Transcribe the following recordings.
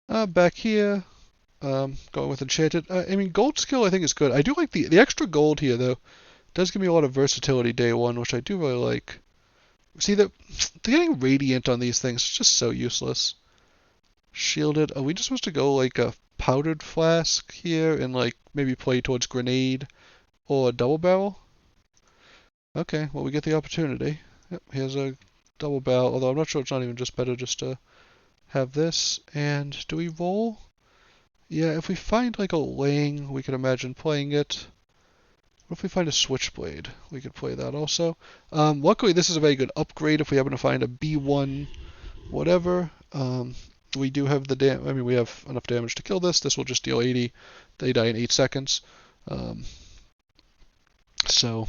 Back here, going with enchanted. I mean, gold skill I think is good. I do like the extra gold here though. It does give me a lot of versatility day one, which I do really like. See that getting radiant on these things is just so useless. Shielded. Are we just supposed to go like a powdered flask here and like maybe play towards grenade or a double barrel? Okay, well we get the opportunity. Yep, here's a double barrel, although I'm not sure it's not even just better just to have this. And do we roll? Yeah, if we find like a Lang, we could imagine playing it. What if we find a switchblade? We could play that also. Luckily, this is a very good upgrade if we happen to find a B1 whatever. We do have the I mean, we have enough damage to kill this. This will just deal 80. They die in 8 seconds. Um, so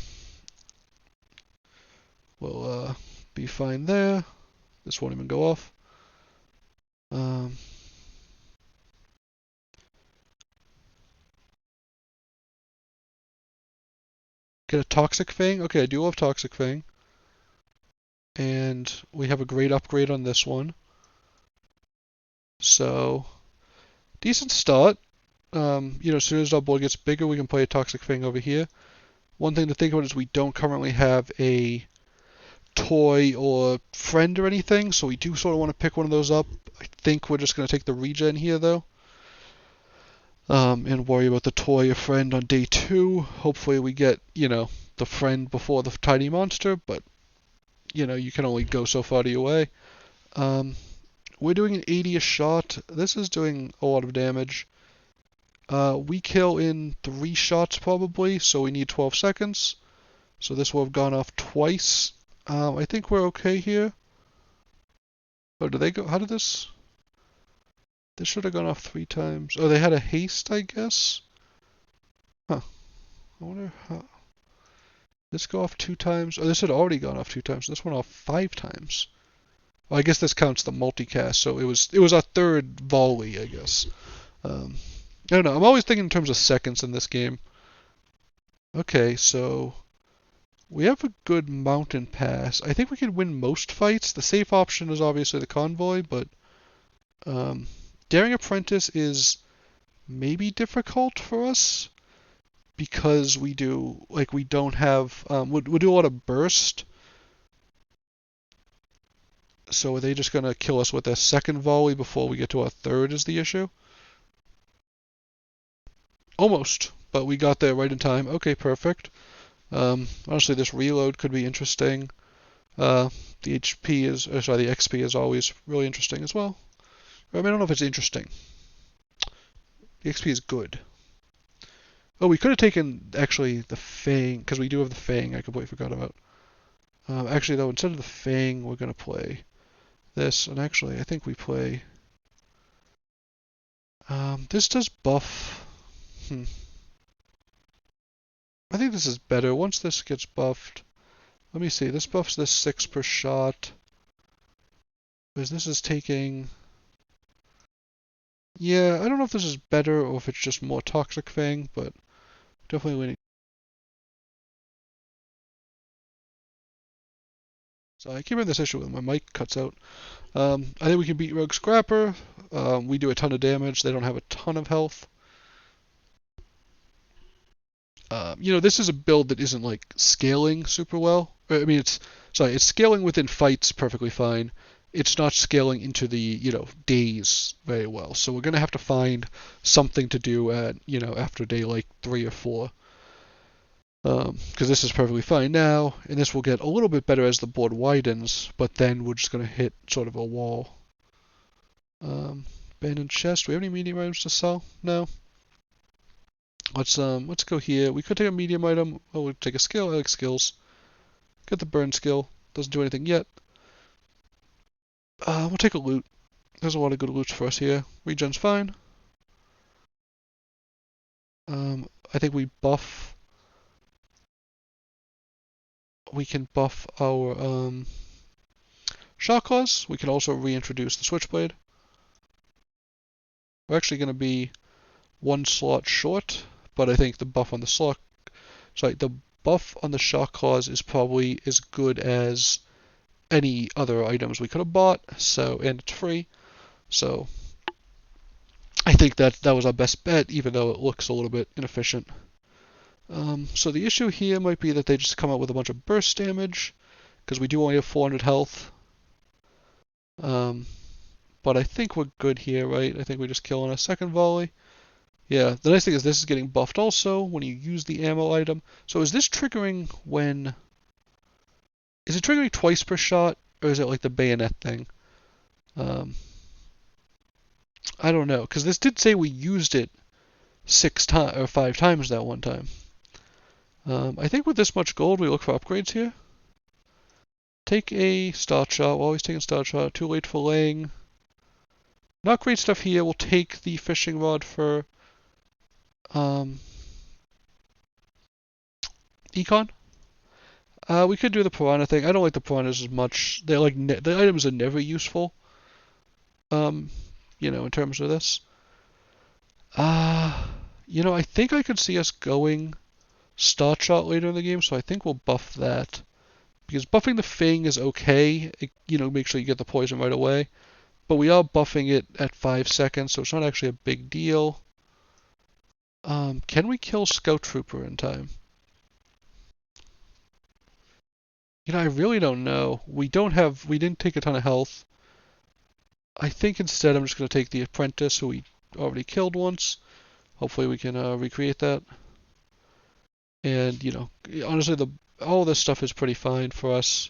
we'll be fine there. This won't even go off. Um, get a Toxic Fang. Okay, I do love Toxic Fang. And we have a great upgrade on this one. So, decent start. As soon as our board gets bigger, we can play a Toxic Fang over here. One thing to think about is we don't currently have a toy or friend or anything, so we do sort of want to pick one of those up. I think we're just going to take the regen here, though, and worry about the toy or friend on day 2. Hopefully we get, the friend before the tiny monster, but, you can only go so far to your way. Um, we're doing an 80 a shot. This is doing a lot of damage. We kill in 3 shots probably, so we need 12 seconds. So this will have gone off twice. I think we're okay here. Oh, did they go? How did this? This should have gone off 3 times. Oh, they had a haste, I guess. Huh. I wonder how. This go off 2 times. Oh, this had already gone off 2 times. This went off 5 times. Well, I guess this counts the multicast, so it was our third volley, I guess. I don't know. I'm always thinking in terms of seconds in this game. Okay, so we have a good mountain pass. I think we can win most fights. The safe option is obviously the convoy, but um, Daring Apprentice is maybe difficult for us because we don't have we do a lot of burst. So are they just gonna kill us with their second volley before we get to our third is the issue? Almost, but we got there right in time. Okay, perfect. Honestly, this reload could be interesting. Uh, the HP is, sorry, the XP is always really interesting as well. I mean, I don't know if it's interesting. The XP is good. Oh, we could have taken actually the Fang because we do have the Fang. I completely forgot about. Actually, though, instead of the Fang, we're gonna play this, and actually, I think we play. This does buff. Hmm. I think this is better. Once this gets buffed, let me see. This buffs this 6 per shot. Because this is taking. Yeah, I don't know if this is better or if it's just more Toxic Fang, but definitely winning. So I keep having this issue with my mic cuts out. I think we can beat Rogue Scrapper. We do a ton of damage. They don't have a ton of health. This is a build that isn't like scaling super well. I mean, it's scaling within fights perfectly fine. It's not scaling into the days very well. So we're gonna have to find something to do at after day like 3 or 4. Because this is perfectly fine now, and this will get a little bit better as the board widens, but then we're just gonna hit sort of a wall. Abandoned chest. Do we have any medium items to sell? No. Let's go here. We could take a medium item. Oh, we'll take a skill. I like skills. Get the burn skill. Doesn't do anything yet. We'll take a loot. There's a lot of good loots for us here. Regen's fine. I think we can buff our shot claws. We can also reintroduce the switchblade. We're actually going to be 1 slot short, but I think the buff on the buff on the shot claws is probably as good as any other items we could have bought. So, and it's free. So think that was our best bet, even though it looks a little bit inefficient. So the issue here might be that they just come out with a bunch of burst damage, because we do only have 400 health. But I think we're good here, right? I think we just kill on a second volley. Yeah, the nice thing is this is getting buffed also when you use the ammo item. So is this triggering when... Is it triggering twice per shot, or is it like the bayonet thing? I don't know, because this did say we used it 6 times or 5 times that one time. I think with this much gold, we look for upgrades here. Take a start shot. We're always taking start shot. Too late for laying. Not great stuff here. We'll take the fishing rod for econ. We could do the piranha thing. I don't like the piranhas as much. They're like the items are never useful. In terms of this. I think I could see us going start shot later in the game, so I think we'll buff that. Because buffing the Fang is okay. Make sure you get the poison right away. But we are buffing it at 5 seconds, so it's not actually a big deal. Can we kill Scout Trooper in time? I really don't know. We didn't take a ton of health. I think instead I'm just going to take the Apprentice, who we already killed once. Hopefully we can recreate that. And, honestly, all this stuff is pretty fine for us.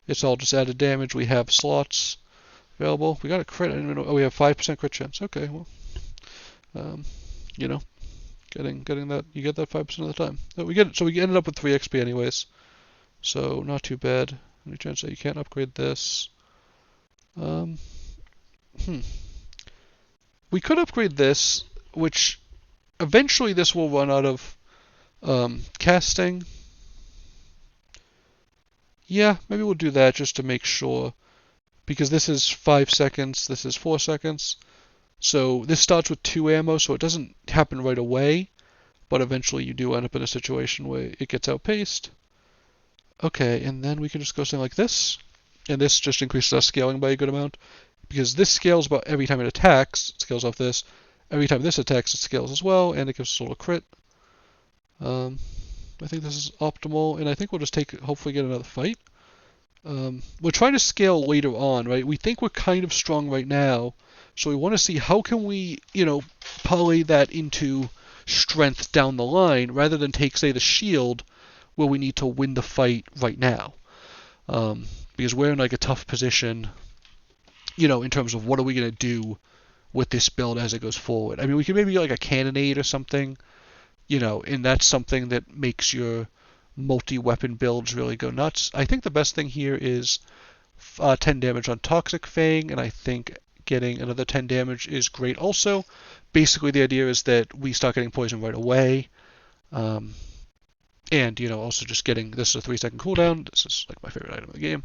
It's all just added damage. We have slots available. We got a crit. I didn't even know. Oh, we have 5% crit chance. Okay, well, getting that, you get that 5% of the time. So we ended up with 3 XP anyways. So not too bad. Any chance that you can't upgrade this? We could upgrade this, which eventually this will run out of casting. Yeah, maybe we'll do that just to make sure. Because this is 5 seconds, this is 4 seconds. So this starts with 2 ammo, so it doesn't happen right away. But eventually you do end up in a situation where it gets outpaced. Okay, and then we can just go something like this. And this just increases our scaling by a good amount. Because this scales about every time it attacks, it scales off this. Every time this attacks, it scales as well, and it gives us a little crit. I think this is optimal, and I think we'll just hopefully get another fight. We're trying to scale later on, right? We think we're kind of strong right now, so we want to see how can we, parlay that into strength down the line, rather than take, say, the shield, where we need to win the fight right now. Because we're in like a tough position, in terms of what are we going to do with this build as it goes forward. I mean, we could maybe get like a cannonade or something, and that's something that makes your multi-weapon builds really go nuts. I think the best thing here is 10 damage on Toxic Fang, and I think getting another 10 damage is great also. Basically, the idea is that we start getting poison right away. And, also just getting, this is a 3-second cooldown. This is like my favorite item in the game.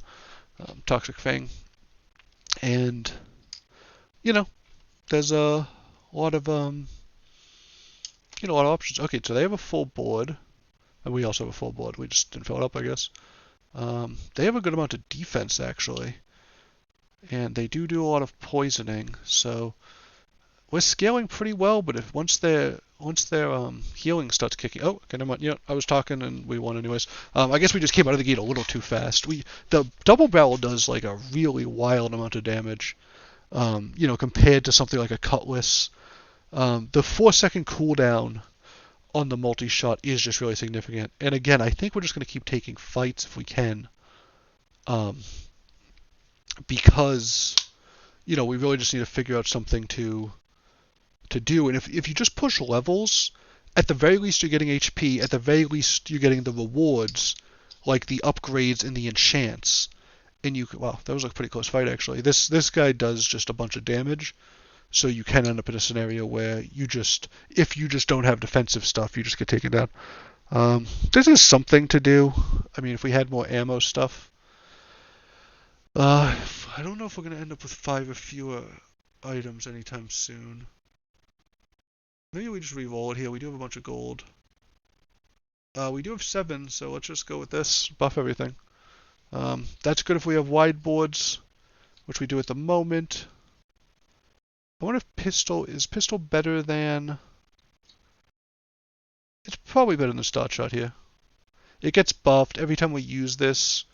Toxic Fang. And, there's a lot of, a lot of options. Okay, so they have a full board. And we also have a full board. We just didn't fill it up, I guess. They have a good amount of defense, actually. And they do a lot of poisoning. So we're scaling pretty well, but once their healing starts kicking... Oh, okay, never mind. Yeah, I was talking and we won anyways. I guess we just came out of the gate a little too fast. The double barrel does like a really wild amount of damage, compared to something like a cutlass. The 4-second cooldown on the multi-shot is just really significant. And again, I think we're just going to keep taking fights if we can. Because, we really just need to figure out something to do. And if you just push levels, at the very least you're getting HP, at the very least you're getting the rewards, like the upgrades and the enchants. And wow, that was a pretty close fight actually. This guy does just a bunch of damage, so you can end up in a scenario where if you just don't have defensive stuff, you just get taken down. This is something to do. I mean, if we had more ammo stuff. I don't know if we're going to end up with 5 or fewer items anytime soon. Maybe we just re-roll it here. We do have a bunch of gold. We do have 7, so let's just go with this. Buff everything. That's good if we have wide boards, which we do at the moment. I wonder if pistol better than... It's probably better than Start Shot here. It gets buffed. Every time we use this,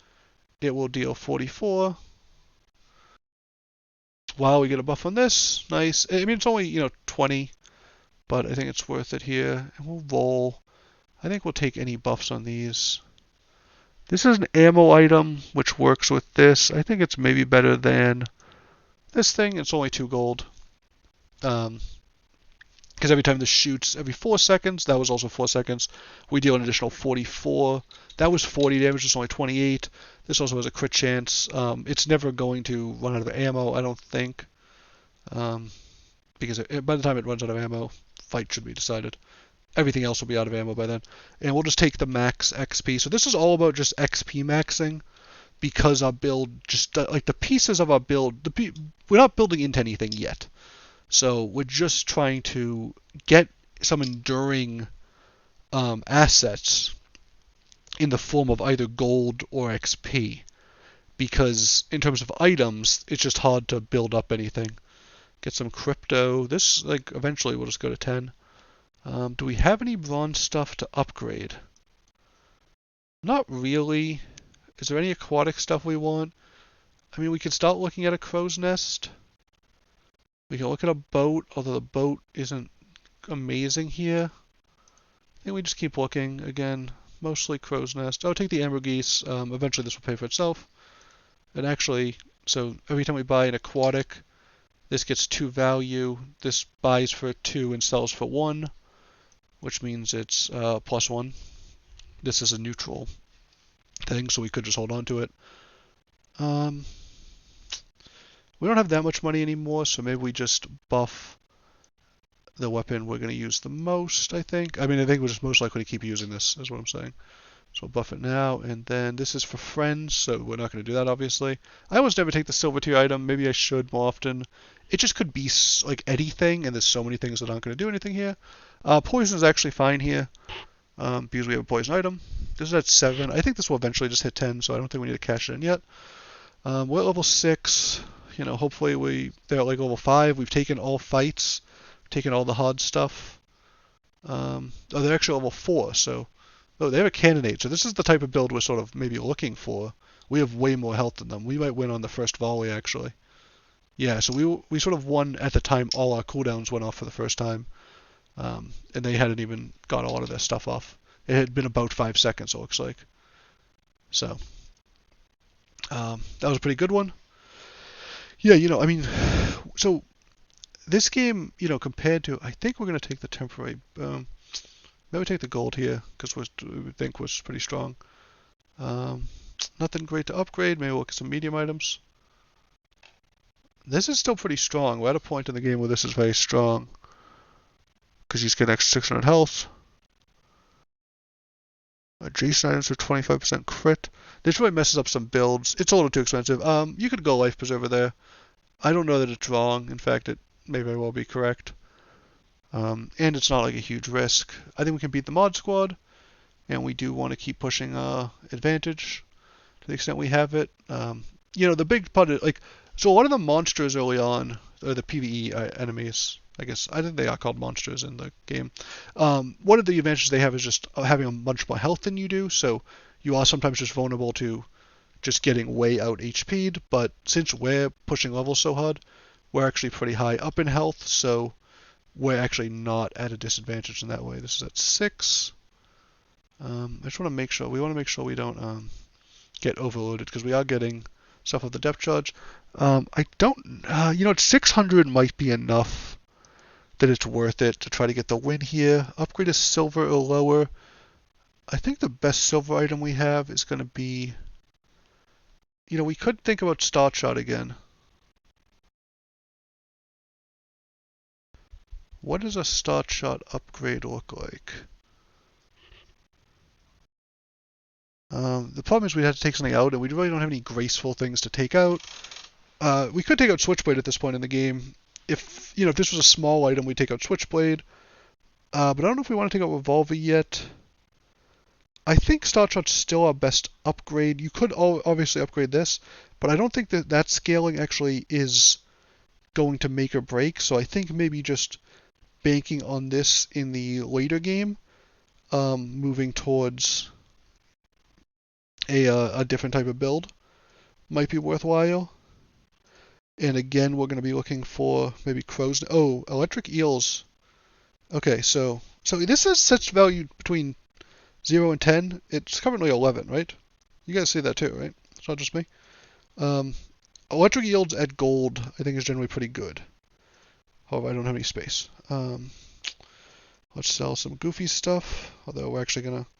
it will deal 44. Wow, we get a buff on this. Nice. I mean, it's only, 20, but I think it's worth it here. And we'll roll. I think we'll take any buffs on these. This is an ammo item, which works with this. I think it's maybe better than this thing. It's only 2 gold. Because every time this shoots every 4 seconds, that was also 4 seconds, we deal an additional 44. That was 40 damage, it's only 28. This also has a crit chance. It's never going to run out of ammo, I don't think. Because by the time it runs out of ammo, fight should be decided. Everything else will be out of ammo by then. And we'll just take the max XP. So this is all about just XP maxing. Because our build, just like the pieces of our build, we're not building into anything yet. So we're just trying to get some enduring assets in the form of either gold or XP. Because in terms of items, it's just hard to build up anything. Get some crypto. This, like, eventually we'll just go to 10. Do we have any bronze stuff to upgrade? Not really. Is there any aquatic stuff we want? I mean, we could start looking at a crow's nest. We can look at a boat, although the boat isn't amazing here. I think we just keep looking. Again, mostly crow's nest. Oh, take the amber geese. Eventually this will pay for itself. And actually, so every time we buy an aquatic, this gets 2 value. This buys for 2 and sells for 1, which means it's +1. This is a neutral thing, so we could just hold on to it. We don't have that much money anymore, so maybe we just buff the weapon we're going to use the most, I think. I mean, I think we're just most likely to keep using this, is what I'm saying. So we'll buff it now, and then this is for friends, so we're not going to do that, obviously. I almost never take the silver tier item. Maybe I should more often. It just could be like anything, and there's so many things that aren't going to do anything here. Poison is actually fine here, because we have a poison item. This is at 7. I think this will eventually just hit 10, so I don't think we need to cash it in yet. We're at level 6. Hopefully they're at like level 5. We've taken all fights, taken all the hard stuff. They're actually level 4, so... Oh, they have a cannonade, so this is the type of build we're sort of maybe looking for. We have way more health than them. We might win on the first volley, actually. Yeah, so we sort of won at the time all our cooldowns went off for the first time. And they hadn't even got a lot of their stuff off. It had been about 5 seconds, it looks like. So, that was a pretty good one. Yeah, I mean, so this game, compared to, I think we're going to take the temporary boom. Maybe take the gold here, because we think was pretty strong. Nothing great to upgrade. Maybe we'll look at some medium items. This is still pretty strong. We're at a point in the game where this is very strong. Because he's getting extra 600 health. Adjacent items for 25% crit. This really messes up some builds. It's a little too expensive. You could go Life Preserver there. I don't know that it's wrong. In fact, it may very well be correct. And it's not like a huge risk. I think we can beat the mod squad, and we do want to keep pushing advantage to the extent we have it. The big part of, so a lot of the monsters early on, or the PvE enemies, I guess, I think they are called monsters in the game. One of the advantages they have is just having a much more health than you do, so you are sometimes just vulnerable to just getting way out HP'd, but since we're pushing levels so hard, we're actually pretty high up in health, so we're actually not at a disadvantage in that way. This is at 6. I just want to make sure, we don't get overloaded, because we are getting stuff of the depth charge. I don't, 600 might be enough that it's worth it to try to get the win here. Upgrade to silver or lower. I think the best silver item we have is going to be, we could think about Start Shot again. What does a Start Shot upgrade look like? The problem is we'd have to take something out, and we really don't have any graceful things to take out. We could take out Switchblade at this point in the game. If this was a small item, we'd take out Switchblade. But I don't know if we want to take out Revolver yet. I think Start Shot's still our best upgrade. You could obviously upgrade this, but I don't think that scaling actually is going to make or break. So I think maybe just banking on this in the later game, moving towards a different type of build might be worthwhile. And again, we're going to be looking for maybe crows. Oh, electric eels. Okay, so this is such value between 0 and 10. It's currently 11, right? You guys see that too, right? It's not just me. Um, Electric eels at gold, I think, is generally pretty good. However, I don't have any space. Let's sell some goofy stuff, although we're actually going to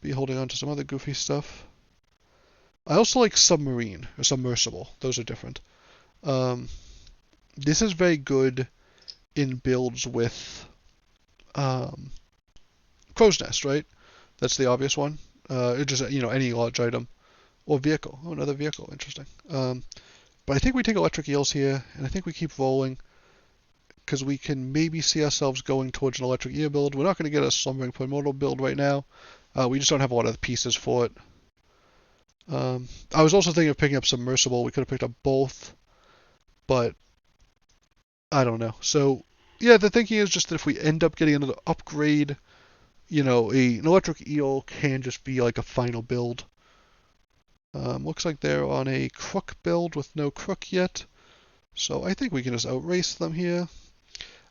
be holding on to some other goofy stuff. I also like submarine or submersible. Those are different. This is very good in builds with crow's nest, right? That's the obvious one. It just any large item or vehicle. Oh, another vehicle. Interesting. But I think we take electric eels here, and I think we keep rolling because we can maybe see ourselves going towards an electric eel build. We're not going to get a slumbering primordial build right now. We just don't have a lot of the pieces for it. I was also thinking of picking up submersible. We could have picked up both, but I don't know. So yeah, the thinking is just that if we end up getting another upgrade, an electric eel can just be like a final build. Looks like they're on a crook build with no crook yet, so I think we can just outrace them here.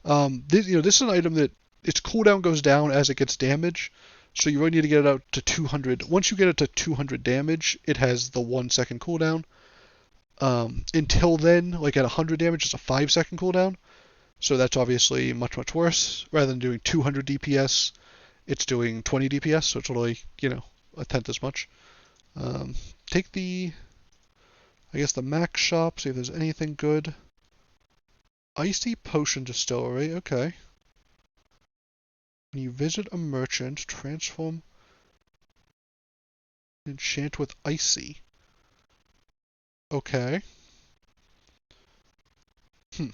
This is an item that its cooldown goes down as it gets damage, so you really need to get it out to 200. Once you get it to 200 damage, it has the 1 second cooldown. Until then, like at 100 damage, it's a 5-second cooldown. So that's obviously much, much worse. Rather than doing 200 DPS, it's doing 20 DPS, so it's only, a tenth as much. Take the Mak shop, see if there's anything good. Icy potion distillery, okay. When you visit a merchant, transform, enchant with icy. Okay. So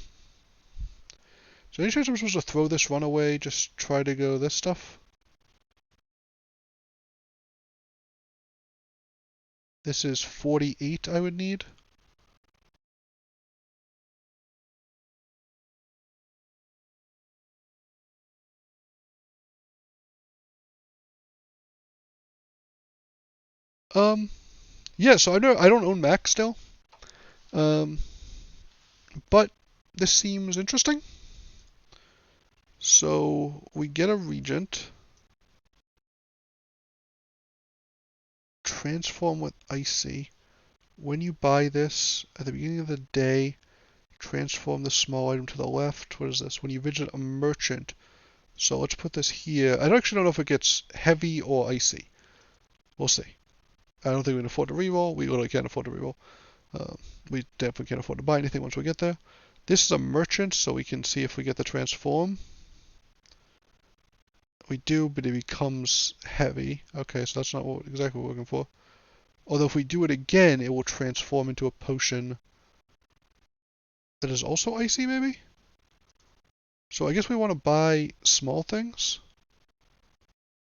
any chance I'm supposed to throw this run away, just try to go this stuff? This is 48 I would need. Yeah, so I don't own Mak still. But this seems interesting. So we get a regent. Transform with icy. When you buy this at the beginning of the day, transform the small item to the left. What is this? When you visit a merchant. So let's put this here. I actually don't know if it gets heavy or icy. We'll see. I don't think we can afford to reroll. We literally can't afford to reroll. We definitely can't afford to buy anything once we get there. This is a merchant, so we can see if we get the transform. We do, but it becomes heavy. Okay, so that's not exactly what we're looking for. Although if we do it again, it will transform into a potion that is also icy, maybe? So I guess we want to buy small things.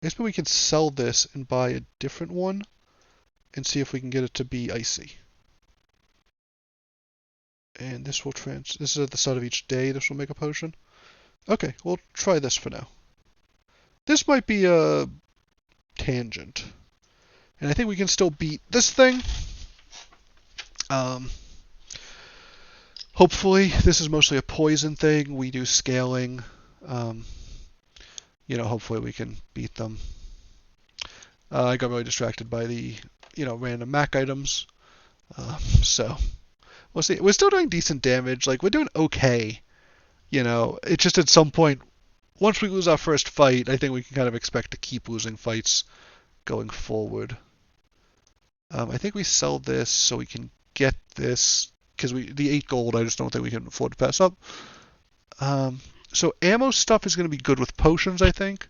I guess we can sell this and buy a different one and see if we can get it to be icy. And this will this is at the start of each day, this will make a potion. Okay, we'll try this for now. This might be a tangent. And I think we can still beat this thing. Hopefully, this is mostly a poison thing. We do scaling. Hopefully we can beat them. I got really distracted by the, random Mak items. So, we'll see. We're still doing decent damage. Like, we're doing okay. It's just at some point, once we lose our first fight, I think we can kind of expect to keep losing fights going forward. I think we sell this so we can get this, because the 8 gold, I just don't think we can afford to pass up. So ammo stuff is going to be good with potions, I think.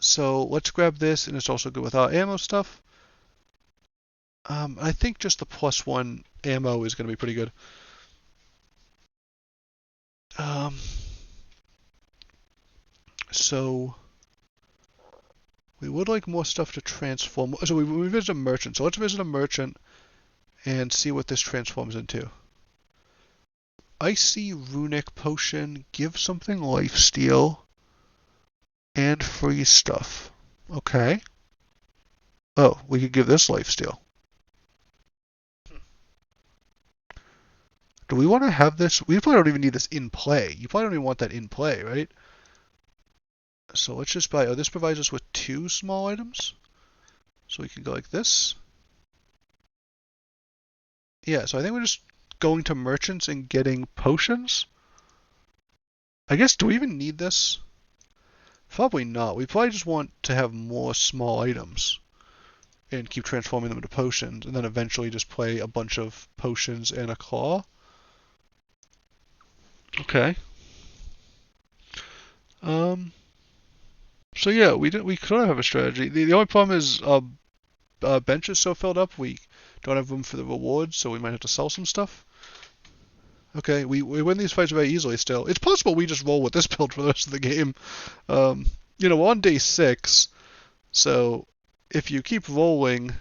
So let's grab this, and it's also good with our ammo stuff. I think just the +1 ammo is going to be pretty good. So we would like more stuff to transform. So we visit a merchant. So let's visit a merchant and see what this transforms into. Icy Runic Potion, give something lifesteal, and freeze stuff. Okay. Oh, we could give this lifesteal. Do we want to have this? We probably don't even need this in play. You probably don't even want that in play, right? So let's just buy, oh, this provides us with 2 small items. So we can go like this. Yeah, so I think we're just going to merchants and getting potions. I guess, do we even need this? Probably not. We probably just want to have more small items and keep transforming them into potions, and then eventually just play a bunch of potions and a claw. Okay. So yeah, we could have a strategy. The only problem is bench is so filled up we don't have room for the rewards, so we might have to sell some stuff. Okay, we win these fights very easily still. It's possible we just roll with this build for the rest of the game. We're on day 6, so if you keep rolling,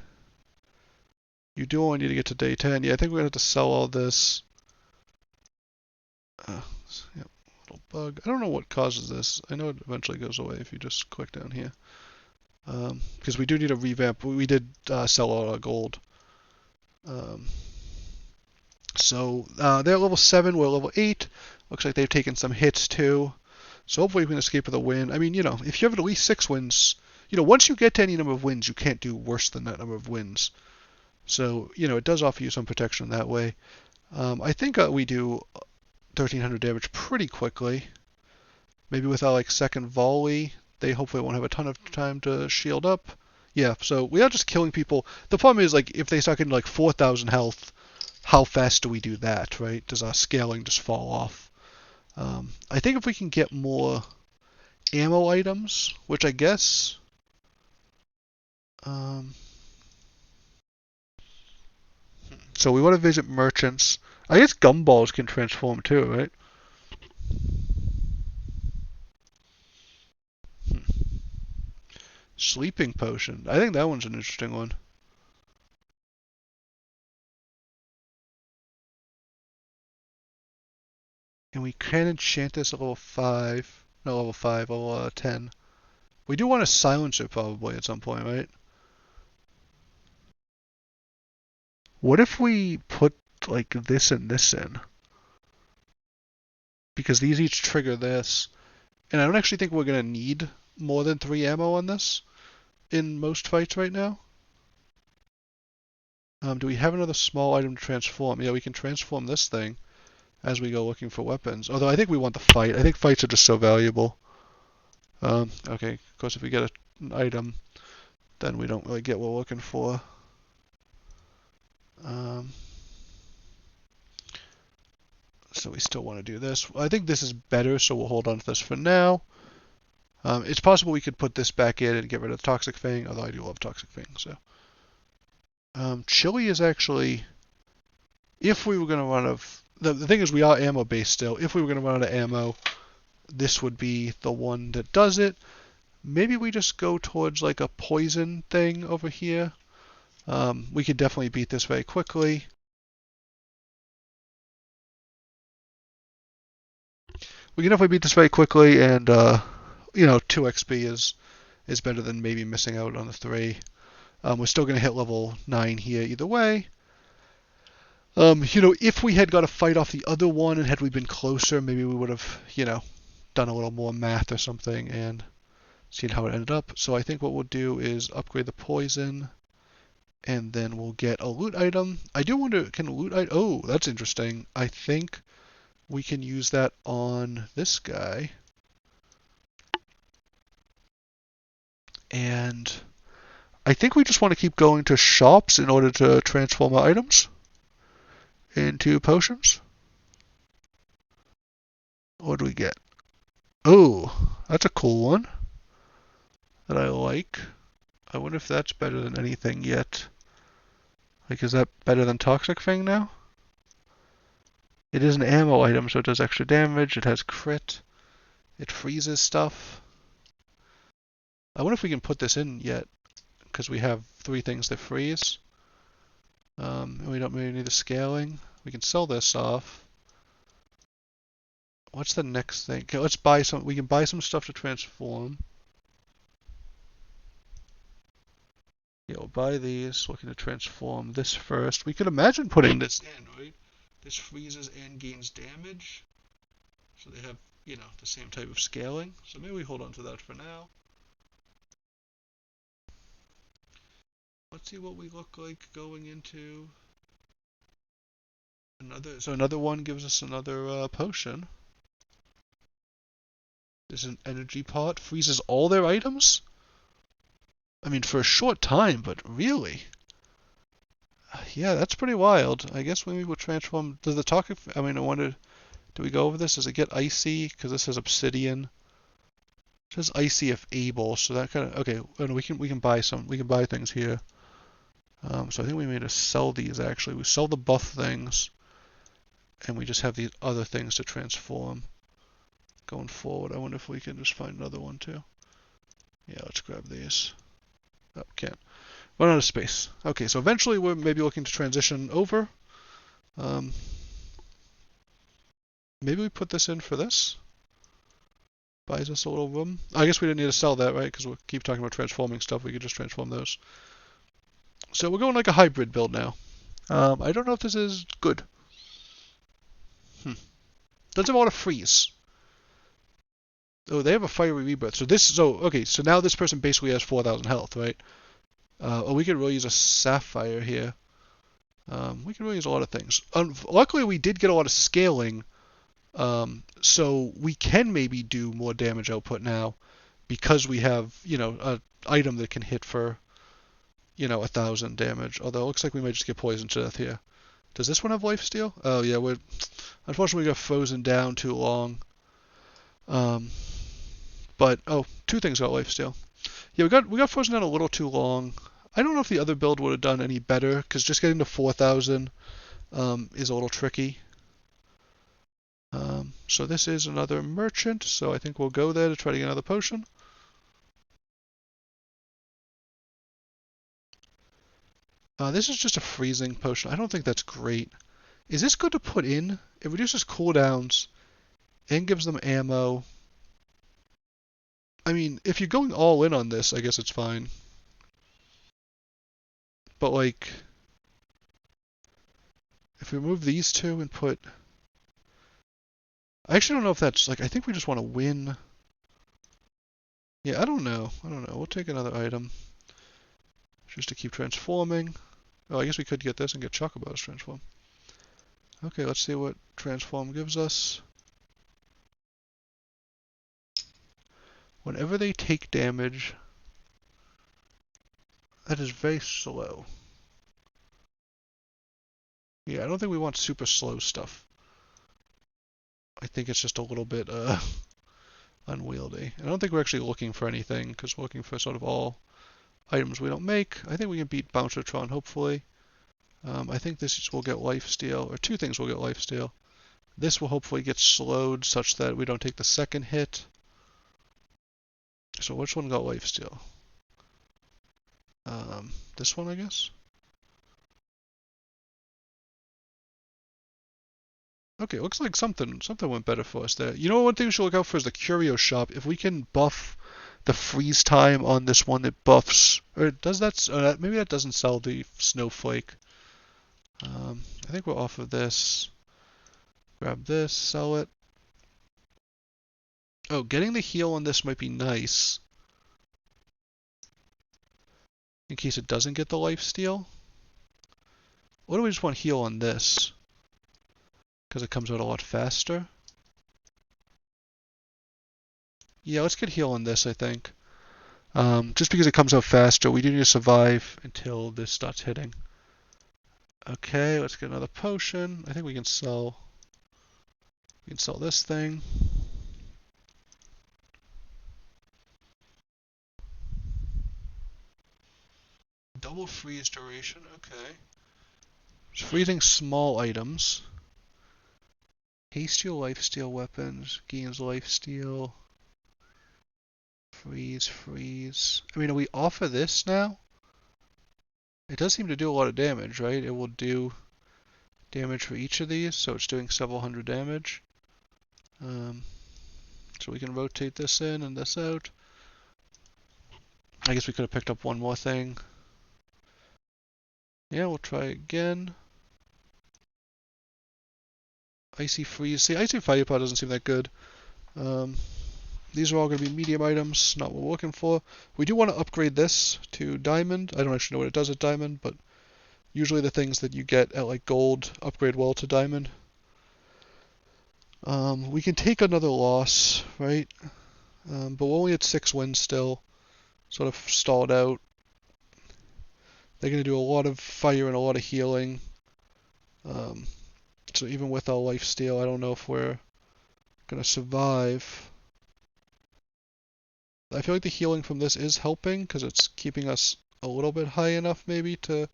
you do only need to get to day 10. Yeah, I think we're going to have to sell all this. Yeah, little bug. I don't know what causes this. I know it eventually goes away if you just click down here. Because we do need a revamp. We did sell all our gold. So they're level 7, we're level 8. Looks like they've taken some hits too. So hopefully we can escape with a win. I mean, if you have at least 6 wins, once you get to any number of wins, you can't do worse than that number of wins. So, it does offer you some protection that way. I think we do 1,300 damage pretty quickly. Maybe with our second volley, they hopefully won't have a ton of time to shield up. Yeah, so we are just killing people. The problem is, if they start getting 4,000 health, how fast do we do that, right? Does our scaling just fall off? I think if we can get more ammo items, which I guess... so we want to visit merchants. I guess gumballs can transform too, right? Sleeping potion. I think that one's an interesting one. And we can enchant this at level 5. No, level 5, level 10. We do want a silencer probably at some point, right? What if we put this and this in? Because these each trigger this. And I don't actually think we're going to need more than 3 ammo on this in most fights right now. Do we have another small item to transform? Yeah, we can transform this thing as we go looking for weapons. Although I think we want the fight. I think fights are just so valuable. Okay, of course if we get an item, then we don't really get what we're looking for. So we still want to do this. I think this is better, so we'll hold on to this for now. It's possible we could put this back in and get rid of the Toxic Fang, although I do love Toxic Fang, so. Chili is actually, if we were going to run out of, the thing is we are ammo based still. If we were going to run out of ammo, this would be the one that does it. Maybe we just go towards a poison thing over here. We could definitely beat this very quickly. We can definitely beat this very quickly, and 2 XP is better than maybe missing out on the 3. We're still going to hit level 9 here either way. If we had got a fight off the other one and had we been closer, maybe we would have, done a little more math or something and seen how it ended up. So I think what we'll do is upgrade the poison, and then we'll get a loot item. I do wonder, can loot item... Oh, that's interesting. I think we can use that on this guy. And I think we just want to keep going to shops in order to transform our items into potions. What do we get? Oh, that's a cool one that I like. I wonder if that's better than anything yet. Is that better than Toxic Fang now? It is an ammo item, so it does extra damage. It has crit. It freezes stuff. I wonder if we can put this in yet, because we have 3 things that freeze. And we don't really need the scaling. We can sell this off. What's the next thing? Okay, let's buy some. We can buy some stuff to transform. Yeah, we'll buy these. Looking to transform this first. We could imagine putting this in, right? This freezes and gains damage. So they have, the same type of scaling. So maybe we hold on to that for now. Let's see what we look like going into another. So another one gives us another potion. There's an energy pot. Freezes all their items? I mean, for a short time, but really? Yeah, that's pretty wild. I guess maybe we'll transform. Does the talk? I mean, I wonder. Do we go over this? Does it get icy? Because this says obsidian. It says icy if able, so that kind of okay. And we can buy some. We can buy things here. So I think we made us sell these actually. We sell the buff things, and we just have these other things to transform going forward. I wonder if we can just find another one too. Yeah, let's grab these. Oh, can't. Run out of space. Okay, so eventually we're maybe looking to transition over. Um, maybe we put this in for this. Buys us a little room. I guess we didn't need to sell that, right? Because we'll keep talking about transforming stuff. We could just transform those. So we're going like a hybrid build now. I don't know if this is good. Doesn't have a lot of freeze. Oh, they have a fiery rebirth. So now this person basically has 4,000 health, right? We could really use a sapphire here. We can really use a lot of things. Luckily, we did get a lot of scaling, so we can maybe do more damage output now because we have, an item that can hit for, 1,000 damage. Although it looks like we might just get poisoned to death here. Does this one have lifesteal? Oh yeah, unfortunately we got frozen down too long. Um, but two things got lifesteal. Yeah, we got frozen down a little too long. I don't know if the other build would have done any better because just getting to 4,000 is a little tricky. So this is another merchant, so I think we'll go there to try to get another potion. This is just a freezing potion. I don't think that's great. Is this good to put in? It reduces cooldowns and gives them ammo. I mean, if you're going all in on this, I guess it's fine. But like, if we remove these two and put... I actually don't know if that's like, I think we just want to win. Yeah, I don't know. We'll take another item. Just to keep transforming. Oh, I guess we could get this and get Chocobos transform. Okay, let's see what transform gives us. Whenever they take damage, that is very slow. Yeah, I don't think we want super slow stuff. I think it's just a little bit unwieldy. I don't think we're actually looking for anything because we're looking for sort of all items we don't make. I think we can beat Bouncertron, hopefully. I think this will get lifesteal, or two things will get lifesteal. This will hopefully get slowed such that we don't take the second hit. So which one got lifesteal? This one, I guess? Okay, looks like something went better for us there. You know, one thing we should look out for is the curio shop. If we can buff the freeze time on this one that buffs, or does that, maybe that doesn't sell the snowflake. I think we're off of this. Grab this, sell it. Oh, getting the heal on this might be nice. In case it doesn't get the lifesteal. Or do we just want heal on this? Because it comes out a lot faster. Yeah, let's get heal on this, I think. Just because it comes out faster, we do need to survive until this starts hitting. Okay, let's get another potion. I think we can sell this thing. Double freeze duration, okay. Just freezing small items. Haste your lifesteal weapons, gains lifesteal. Freeze. I mean, are we off of this now? It does seem to do a lot of damage, right? It will do damage for each of these, so it's doing several hundred damage. Um, so we can rotate this in and this out. I guess we could have picked up one more thing. Yeah, we'll try again. Icy Freeze. See, Icy Firepower doesn't seem that good. Um, these are all going to be medium items, not what we're looking for. We do want to upgrade this to Diamond. I don't actually know what it does at Diamond, but usually the things that you get at like Gold upgrade well to Diamond. We can take another loss, right? But we're only at 6 wins still. Sort of stalled out. They're going to do a lot of fire and a lot of healing. Um, so even with our lifesteal, I don't know if we're going to survive. I feel like the healing from this is helping because it's keeping us a little bit high enough maybe to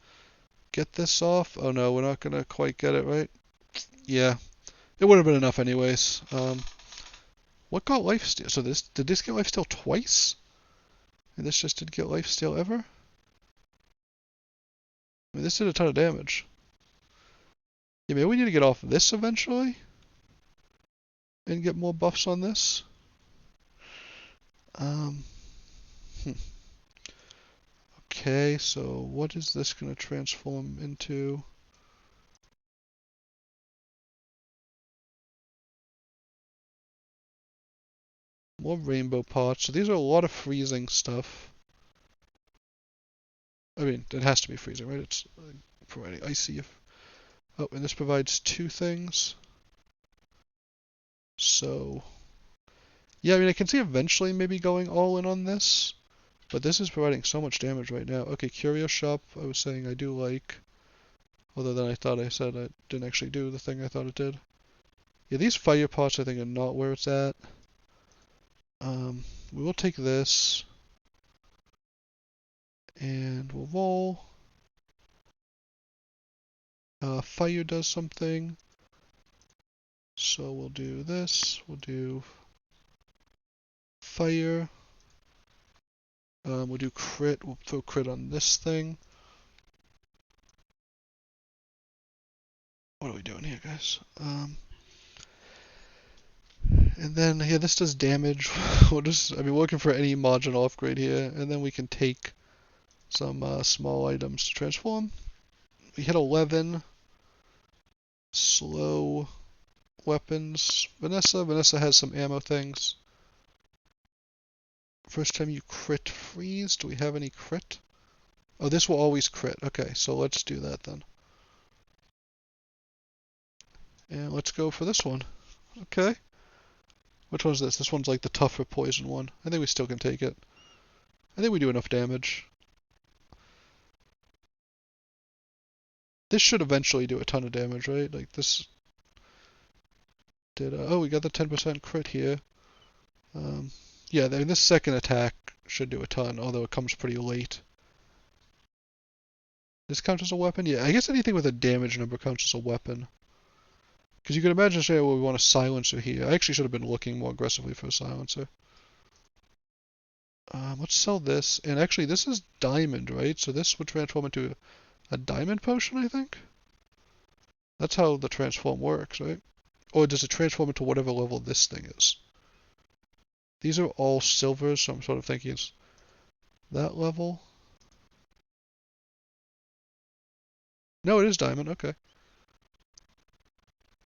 get this off. Oh no, we're not going to quite get it right. Yeah, it would have been enough anyways. What got lifesteal? So did this get lifesteal twice? And this just didn't get lifesteal ever? I mean, this did a ton of damage. Yeah, maybe we need to get off this eventually and get more buffs on this. Um, okay, so what is this going to transform into? More rainbow pots. So these are a lot of freezing stuff. I mean, it has to be freezing, right? It's providing icy. Oh, and this provides two things. So, yeah, I mean, I can see eventually maybe going all in on this, but this is providing so much damage right now. Okay, Curio Shop, I was saying I do like, other than I thought I said I didn't actually do the thing I thought it did. Yeah, these fire pots I think are not where it's at. We will take this, and we'll roll. Fire does something, so we'll do this. We'll do fire. We'll do crit. We'll throw crit on this thing. What are we doing here, guys? And then, yeah, this does damage. We'll just, I mean, we're looking for any marginal upgrade here, and then we can take some small items to transform. We hit 11. Slow weapons. Vanessa has some ammo things. First time you crit freeze. Do we have any crit? Oh, this will always crit. Okay, so let's do that then. And let's go for this one. Okay. Which one's this? This one's like the tougher poison one. I think we still can take it. I think we do enough damage. This should eventually do a ton of damage, right? Like this did. Oh, we got the 10% crit here. Yeah, I mean, this second attack should do a ton, although it comes pretty late. This counts as a weapon? Yeah, I guess anything with a damage number counts as a weapon. Because you can imagine, say, well, we want a silencer here. I actually should have been looking more aggressively for a silencer. Let's sell this. And actually, this is diamond, right? So this would transform into a diamond potion, I think? That's how the transform works, right? Or does it transform into whatever level this thing is? These are all silvers, so I'm sort of thinking it's that level. No, it is diamond, okay.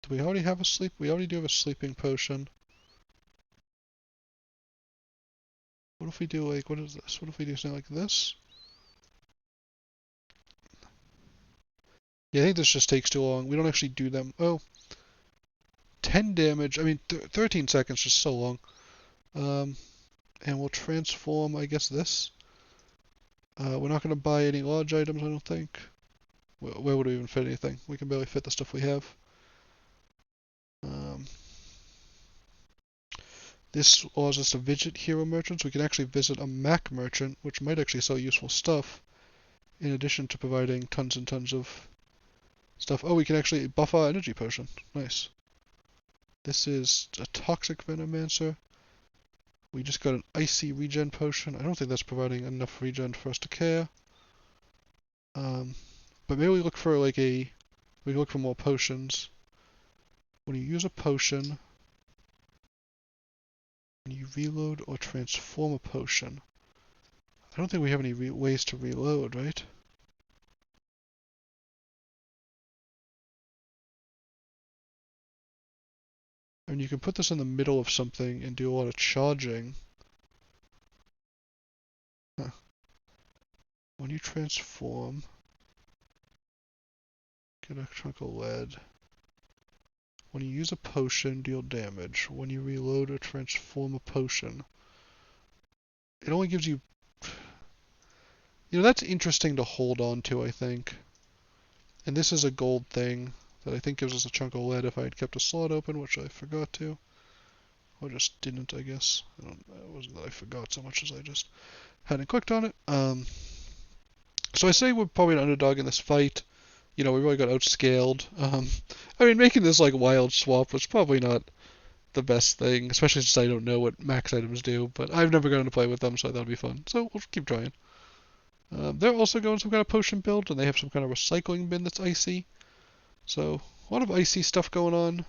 Do we already have a sleep? We already do have a sleeping potion. What if we do like, what is this? What if we do something like this? Yeah, I think this just takes too long. We don't actually do them. Oh, 10 damage. I mean, 13 seconds, just so long. And we'll transform, I guess, this. We're not going to buy any large items, I don't think. Where would we even fit anything? We can barely fit the stuff we have. Um, this allows us to visit hero merchants. We can actually visit a Mak merchant, which might actually sell useful stuff, in addition to providing tons and tons of stuff. Oh, we can actually buff our energy potion. Nice. This is a toxic venomancer. We just got an icy regen potion. I don't think that's providing enough regen for us to care. But maybe we look for like we look for more potions. When you use a potion, When you reload or transform a potion. I don't think we have any ways to reload, right? I mean, you can put this in the middle of something and do a lot of charging. Huh. When you transform, get a chunk of lead. When you use a potion, deal damage. When you reload or transform a potion, it only gives you... You know, that's interesting to hold on to, I think. And this is a gold thing that I think gives us a chunk of lead if I had kept a slot open, which I forgot to. Or just didn't, I guess. It wasn't that I forgot so much as I just hadn't clicked on it. So I say we're probably an underdog in this fight. You know, we really got outscaled. I mean, making this like wild swap was probably not the best thing, especially since I don't know what max items do, but I've never gotten to play with them, so that'll be fun. So we'll keep trying. They're also going some kind of potion build, and they have some kind of recycling bin that's icy. So a lot of icy stuff going on.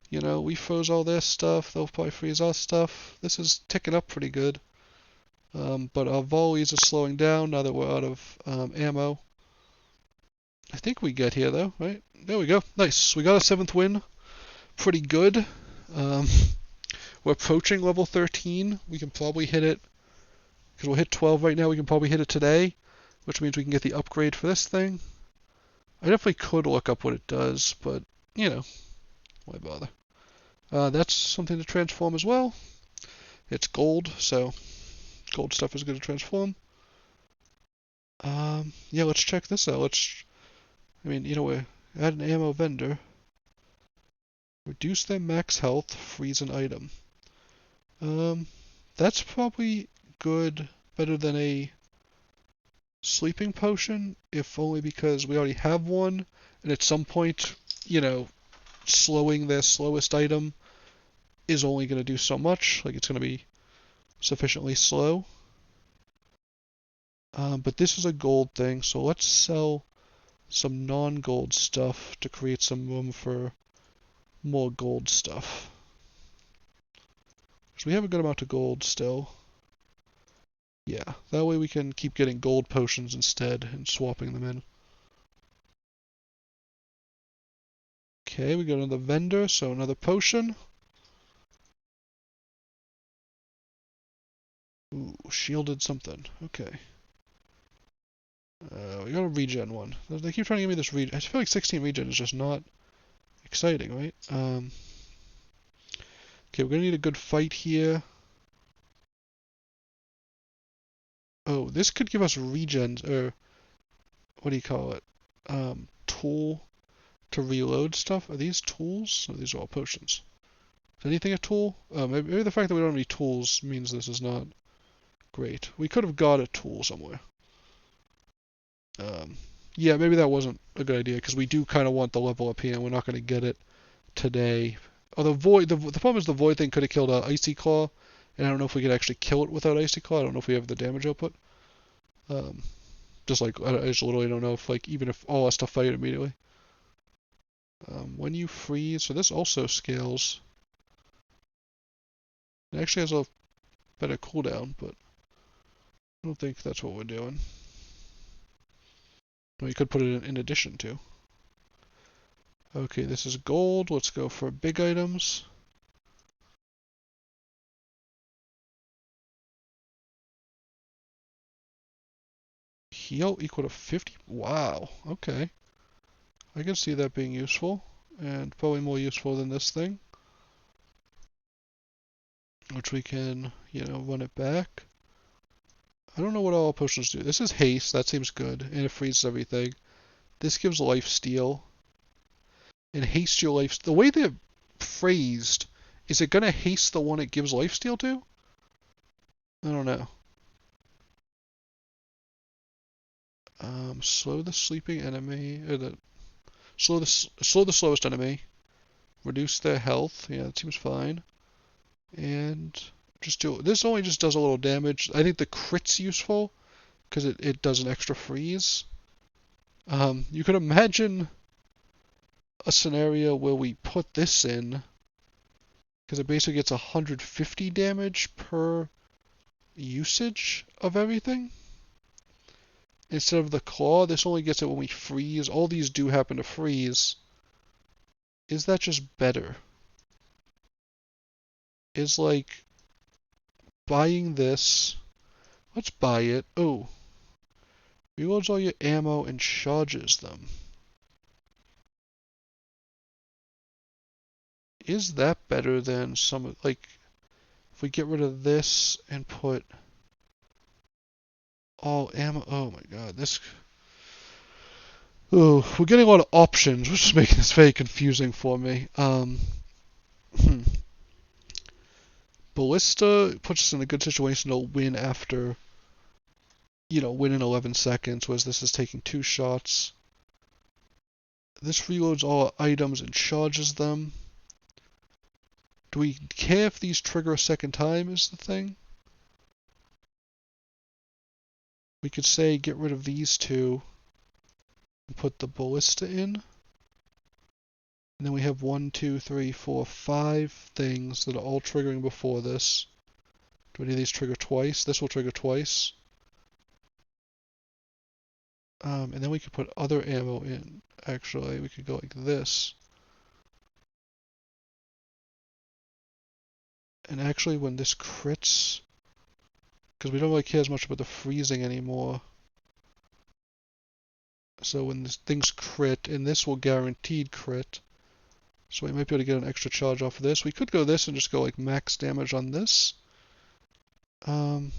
You know, we froze all their stuff. They'll probably freeze our stuff. This is ticking up pretty good. But our volleys are slowing down now that we're out of ammo. I think we get here though, right? There we go. Nice. We got a 7th win. Pretty good. Um, we're approaching level 13. We can probably hit it, because we'll hit 12 right now. We can probably hit it today, which means we can get the upgrade for this thing. I definitely could look up what it does, but, you know, why bother? That's something to transform as well. It's gold, so gold stuff is going to transform. Yeah, let's check this out. I mean, you know, we add an ammo vendor. Reduce their max health, freeze an item. That's probably good, better than a sleeping potion, if only because we already have one, and at some point, you know, slowing their slowest item is only going to do so much. Like, it's going to be sufficiently slow. But this is a gold thing, so let's sell some non-gold stuff to create some room for more gold stuff. Because we have a good amount of gold still. Yeah, that way we can keep getting gold potions instead and swapping them in. Okay, we got another vendor, so another potion. Ooh, shielded something. Okay. We got a regen one. They keep trying to give me this regen. I feel like 16 regen is just not exciting, right? Okay, we're gonna need a good fight here. Oh, this could give us regens, or what do you call it? Tool to reload stuff. Are these tools? Or these are all potions. Is anything a tool? Maybe the fact that we don't have any tools means this is not great. We could have got a tool somewhere. Yeah, maybe that wasn't a good idea, because we do kind of want the level up here, and we're not going to get it today. Oh, the problem is the void thing could have killed Icy Claw, and I don't know if we could actually kill it without Icy Claw. I don't know if we have the damage output. Um, just like, I just literally don't know if, like, even if all our stuff fight immediately. When you freeze, so this also scales. It actually has a better cooldown, but I don't think that's what we're doing. Well, you could put it in addition to. Okay, this is gold. Let's go for big items. Heal equal to 50? Wow, okay. I can see that being useful, and probably more useful than this thing. Which we can, you know, run it back. I don't know what all potions do. This is haste, that seems good, and it freezes everything. This gives life steal. And haste your life. The way they're phrased, is it gonna haste the one it gives life steal to? I don't know. Slow the sleeping enemy, or slow the slowest enemy. Reduce their health. Yeah, that seems fine. And just do this. Only just does a little damage. I think the crit's useful because it does an extra freeze. You could imagine a scenario where we put this in Because it basically gets 150 damage per usage of everything. Instead of the claw, this only gets it when we freeze. All these do happen to freeze. Is that just better? Is like buying this. Let's buy it. Oh, reloads all your ammo and charges them. Is that better than some, like, if we get rid of this and put all ammo? Oh my god, this. Oh, we're getting a lot of options, which is making this very confusing for me. Ballista puts us in a good situation to win after, win in 11 seconds, whereas this is taking 2 shots. This reloads all items and charges them. Do we care if these trigger a second time is the thing? We could say get rid of these two and put the ballista in. And then we have 1, 2, 3, 4, 5 things that are all triggering before this. Do any of these trigger twice? This will trigger twice. And then we could put other ammo in. Actually, we could go like this. And actually, when this crits, because we don't really care as much about the freezing anymore. So when this things crit, and this will guaranteed crit. So we might be able to get an extra charge off of this. We could go this and just go like max damage on this. Okay,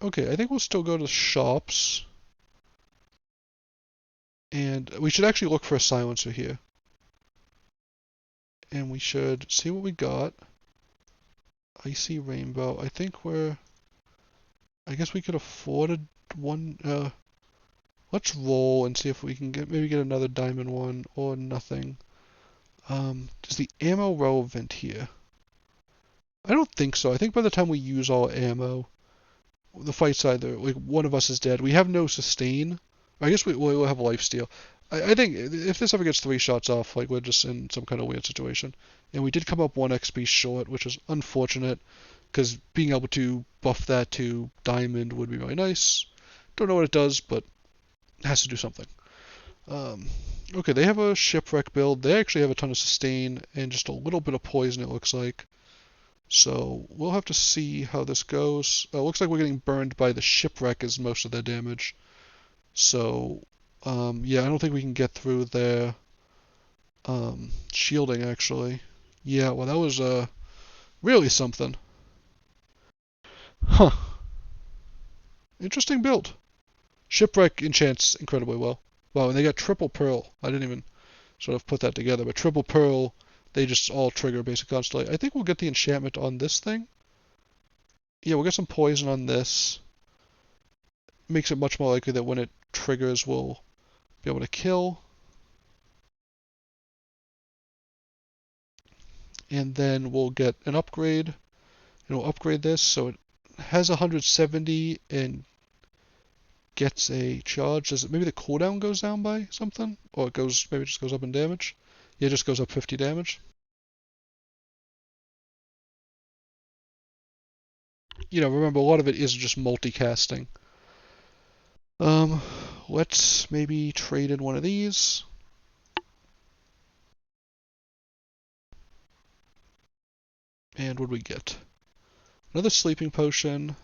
I think we'll still go to shops. And we should actually look for a silencer here. And we should see what we got. Icy Rainbow. I think I guess we could afford one. Let's roll and see if we can maybe get another diamond one or nothing. Is the ammo relevant here? I don't think so. I think by the time we use all ammo, the fight's either like one of us is dead. We have no sustain. I guess we'll have a life steal. I think if this ever gets 3 shots off, like we're just in some kind of weird situation. And we did come up 1 XP short, which is unfortunate, because being able to buff that to diamond would be really nice. Don't know what it does, but it has to do something. Okay, they have a shipwreck build. They actually have a ton of sustain and just a little bit of poison, it looks like. So we'll have to see how this goes. Looks like we're getting burned by the shipwreck as most of their damage. So, yeah, I don't think we can get through their shielding, actually. Yeah, well, that was really something. Huh. Interesting build. Shipwreck enchants incredibly well. Wow, and they got triple pearl. I didn't even sort of put that together, but triple pearl, they just all trigger basically constantly. I think we'll get the enchantment on this thing. Yeah, we'll get some poison on this. Makes it much more likely that when it triggers, we'll be able to kill. And then we'll get an upgrade. And we'll upgrade this so it has 170 and gets a charge. Does it maybe the cooldown goes down by something? Or it goes maybe it just goes up in damage? Yeah, it just goes up 50 damage. Remember a lot of it is just multicasting. Um, let's maybe trade in one of these. And what do we get? Another sleeping potion.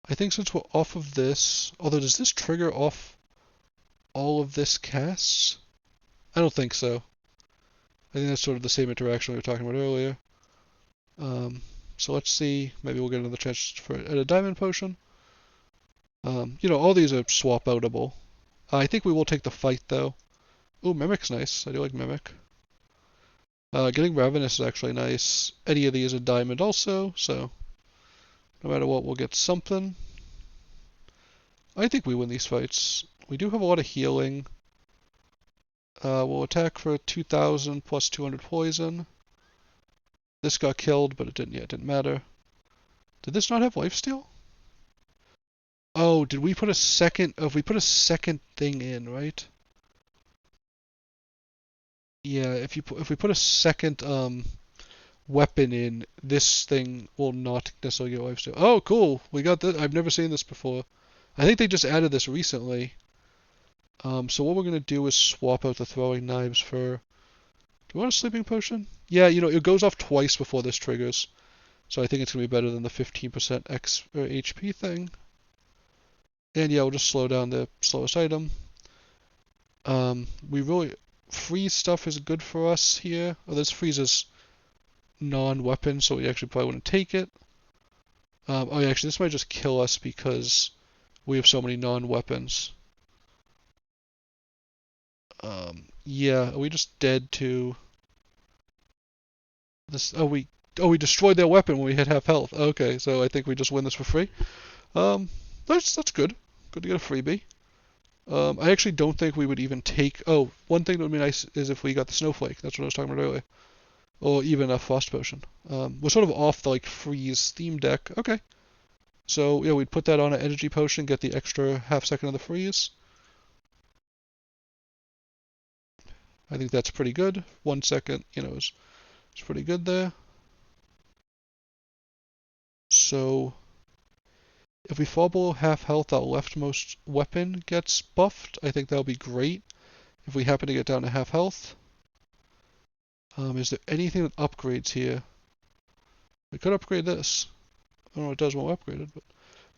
I think since we're off of this, although does this trigger off all of this casts? I don't think so. I think that's sort of the same interaction we were talking about earlier. So let's see. Maybe we'll get another chance for a diamond potion. All these are swap outable. I think we will take the fight though. Ooh, Mimic's nice. I do like Mimic. Getting Ravenous is actually nice. Any of these are diamond also, so no matter what, we'll get something. I think we win these fights. We do have a lot of healing. We'll attack for 2,000 plus 200 poison. This got killed, but it didn't matter. Did this not have lifesteal? Oh, did we put a second? Oh, we put a second thing in, right? Yeah, if we put a second weapon in, this thing will not necessarily get lifesteal. Oh, cool. We got this. I've never seen this before. I think they just added this recently. So what we're gonna do is swap out the throwing knives for. Do we want a sleeping potion? Yeah, it goes off twice before this triggers. So I think it's gonna be better than the 15% X or HP thing. And yeah, we'll just slow down the slowest item. We really freeze stuff is good for us here. Oh, this freezes non-weapon, so we actually probably wouldn't take it. Oh, yeah, actually, this might just kill us because we have so many non-weapons. Yeah, are we just dead to this? Oh, we destroyed their weapon when we hit half health. Okay, so I think we just win this for free. Um, that's good. Good to get a freebie. I actually don't think we would even take. Oh, one thing that would be nice is if we got the snowflake. That's what I was talking about earlier, or even a frost potion. We're sort of off the like freeze theme deck. Okay, so yeah, we'd put that on an energy potion, get the extra half second of the freeze. I think that's pretty good. 1 second, is pretty good there. So if we fall below half health, our leftmost weapon gets buffed. I think that'll be great if we happen to get down to half health. Is there anything that upgrades here? We could upgrade this. I don't know what it does when we're upgraded,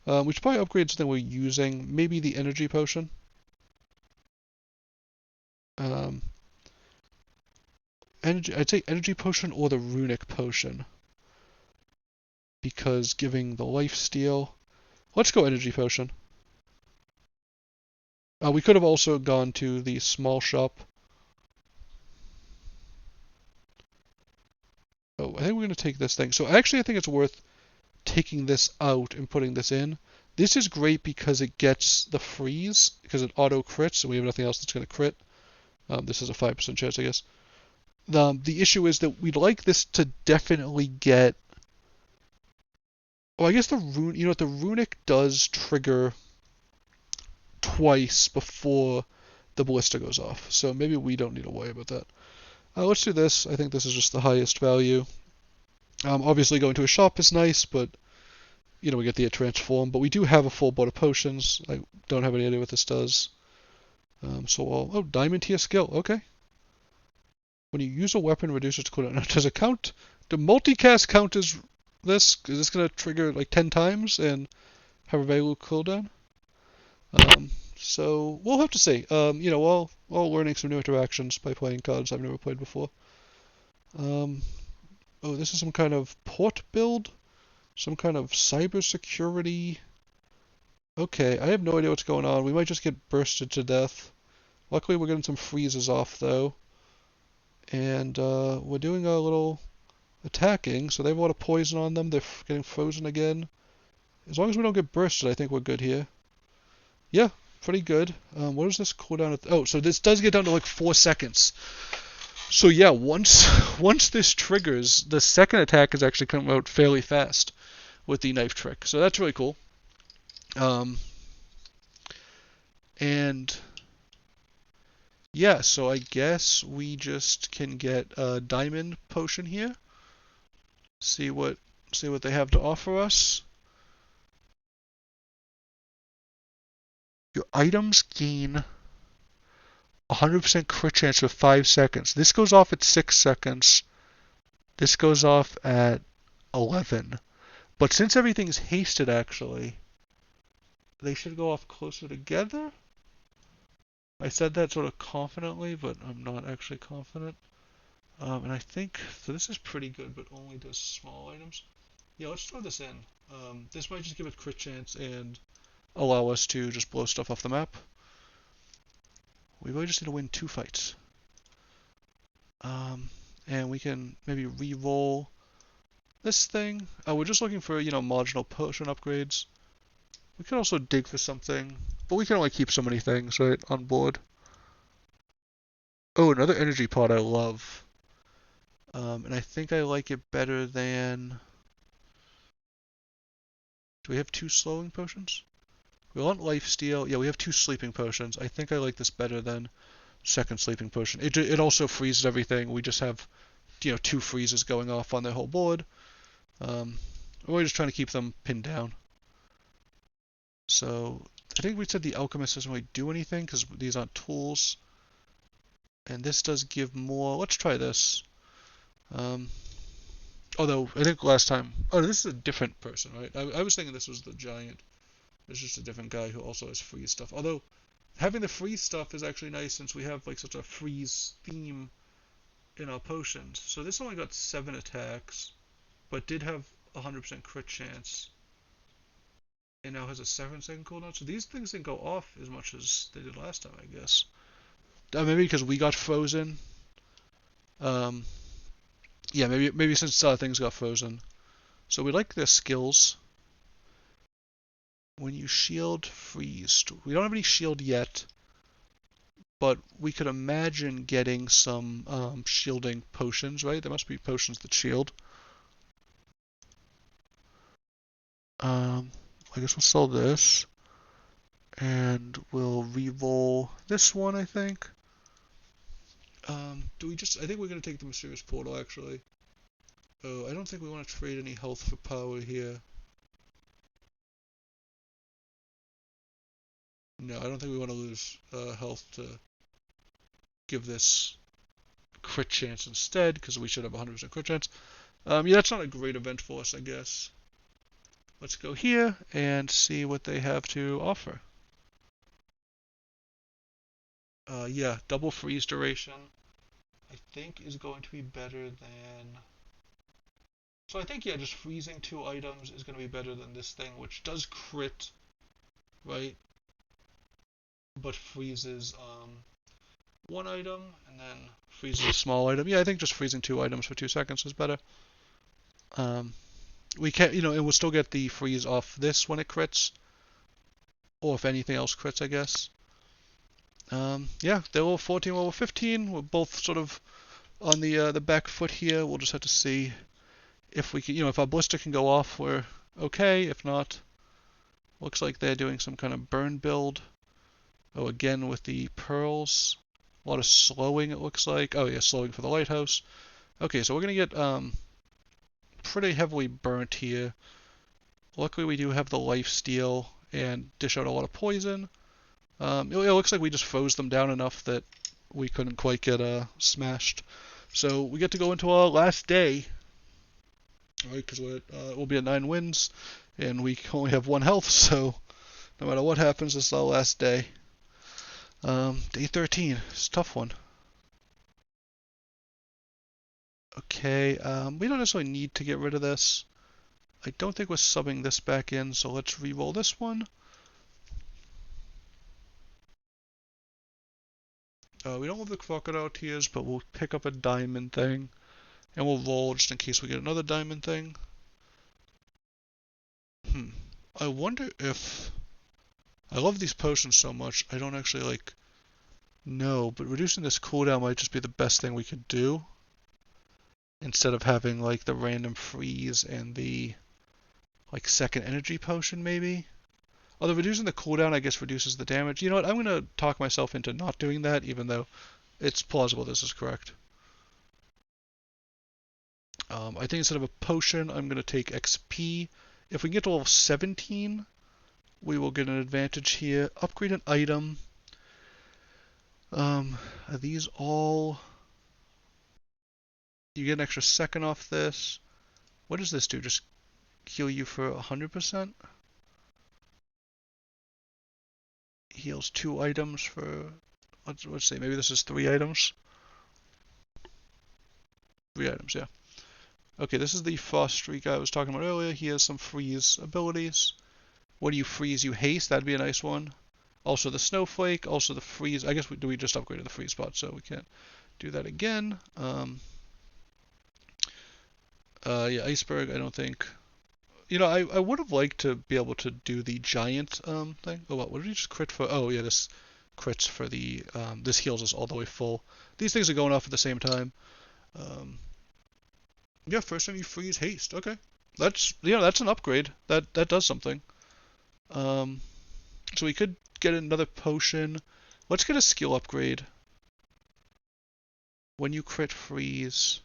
but we should probably upgrade something we're using. Maybe the energy potion. Um, I'd say energy potion or the runic potion, because giving the life steal. Let's go energy potion. We could have also gone to the small shop. Oh, I think we're going to take this thing. So actually, I think it's worth taking this out and putting this in. This is great because it gets the freeze, because it auto crits, and we have nothing else that's going to crit. This is a 5% chance, I guess. The issue is that we'd like this to definitely get. Oh, I guess the runic does trigger twice before the ballista goes off, so maybe we don't need to worry about that. Let's do this. I think this is just the highest value. Obviously, going to a shop is nice, but we get the transform. But we do have a full board of potions. I don't have any idea what this does. Oh, diamond tier skill. Okay. When you use a weapon, reduces its cooldown. Now, does it count? The multicast count as this? Is this going to trigger like 10 times and have a very low cooldown? So we'll have to see. While learning some new interactions by playing cards I've never played before. Oh, this is some kind of port build? Some kind of cybersecurity? Okay, I have no idea what's going on. We might just get bursted to death. Luckily, we're getting some freezes off, though. And we're doing a little attacking, so they have a lot of poison on them. They're getting frozen again. As long as we don't get bursted, I think we're good here. Yeah, pretty good. What does this cooldown at? Oh, so this does get down to like 4 seconds. So yeah, once this triggers, the second attack is actually coming out fairly fast with the knife trick. So that's really cool. And yeah, so I guess we just can get a diamond potion here. See what they have to offer us. Your items gain 100% crit chance for 5 seconds. This goes off at 6 seconds. This goes off at 11. But since everything's hasted, actually, they should go off closer together. I said that sort of confidently, but I'm not actually confident. And I think, so this is pretty good, but only does small items. Yeah, let's throw this in. This might just give it crit chance and allow us to just blow stuff off the map. We really just need to win 2 fights. And we can maybe re-roll this thing. We're just looking for, marginal potion upgrades. We could also dig for something, but we can only keep so many things, right, on board. Oh, another energy pod I love. And I think I like it better than... Do we have 2 slowing potions? We want life steal. Yeah, we have 2 sleeping potions. I think I like this better than second sleeping potion. It also freezes everything. We just have, two freezes going off on their whole board. We're just trying to keep them pinned down. So I think we said the alchemist doesn't really do anything because these aren't tools. And this does give more. Let's try this. Although I think last time, this is a different person, right? I was thinking this was the giant. It's just a different guy who also has freeze stuff. Although having the freeze stuff is actually nice since we have like such a freeze theme in our potions. So this only got 7 attacks, but did have 100% crit chance. And now has a 7-second cooldown. So these things didn't go off as much as they did last time, I guess. Maybe because we got frozen. Yeah, maybe since things got frozen. So we like their skills. When you shield, freeze. We don't have any shield yet, but we could imagine getting some shielding potions, right? There must be potions that shield. I guess we'll sell this, and we'll re-roll this one, I think. Do we just? I think we're gonna take the mysterious portal actually. Oh, I don't think we want to trade any health for power here. No, I don't think we want to lose health to give this crit chance instead, because we should have 100% crit chance. Yeah, that's not a great event for us, I guess. Let's go here and see what they have to offer. Yeah, double freeze duration, I think is going to be better than... So I think, yeah, just freezing 2 items is going to be better than this thing, which does crit, right? But freezes 1 item, and then freezes a small item. Yeah, I think just freezing 2 items for 2 seconds is better. We can't, and we'll still get the freeze off this when it crits. Or if anything else crits, I guess. Yeah, they're level 14, level 15. We're both sort of on the back foot here. We'll just have to see if we can, if our blister can go off, we're okay. If not, looks like they're doing some kind of burn build. Oh, again with the pearls. A lot of slowing, it looks like. Oh, yeah, slowing for the lighthouse. Okay, so we're going to get pretty heavily burnt here. Luckily, we do have the life steal and dish out a lot of poison. It looks like we just froze them down enough that we couldn't quite get smashed. So we get to go into our last day, right? Because we'll be at 9 wins, and we only have 1 health. So no matter what happens, this is our last day. Day 13. It's a tough one. Okay, we don't necessarily need to get rid of this. I don't think we're subbing this back in, so let's re-roll this one. We don't have the crocodile tears, but we'll pick up a diamond thing. And we'll roll just in case we get another diamond thing. I wonder if... I love these potions so much, I don't actually, know, but reducing this cooldown might just be the best thing we could do. Instead of having, the random freeze and the, second energy potion, maybe? Although reducing the cooldown, I guess, reduces the damage. You know what, I'm going to talk myself into not doing that, even though it's plausible this is correct. I think instead of a potion, I'm going to take XP. If we can get to level 17, we will get an advantage here. Upgrade an item. Are these all... You get an extra second off this. What does this do? Just heal you for 100%? Heals 2 items for... Let's say maybe this is 3 items. 3 items, yeah. Okay, this is the Frost Streak I was talking about earlier. He has some freeze abilities. What do you freeze? You haste? That'd be a nice one. Also the Snowflake, also the freeze. I guess we just upgraded the freeze spot, so we can't do that again. Yeah, Iceberg, I don't think. I would have liked to be able to do the giant thing. Oh, what did we just crit for? Oh, yeah, this crits for the, this heals us all the way full. These things are going off at the same time. Yeah, first time you freeze haste. Okay. That's an upgrade. That does something. So we could get another potion. Let's get a skill upgrade. when you crit freeze,